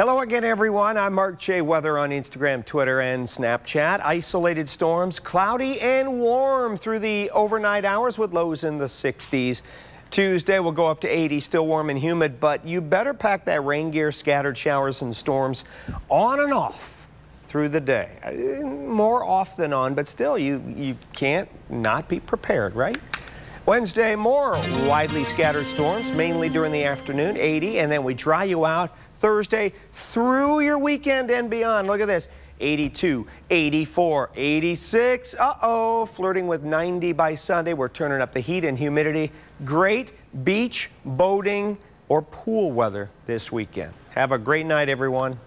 Hello again, everyone. I'm Mark J. Weather on Instagram, Twitter, and Snapchat. Isolated storms, cloudy and warm through the overnight hours with lows in the 60s. Tuesday will go up to 80, still warm and humid, but you better pack that rain gear. Scattered showers and storms on and off through the day. More off than on, but still, you can't not be prepared, right? Wednesday, more widely scattered storms, mainly during the afternoon, 80, and then we dry you out Thursday through your weekend and beyond. Look at this, 82, 84, 86. Flirting with 90 by Sunday. We're turning up the heat and humidity. Great beach, boating, or pool weather this weekend. Have a great night, everyone.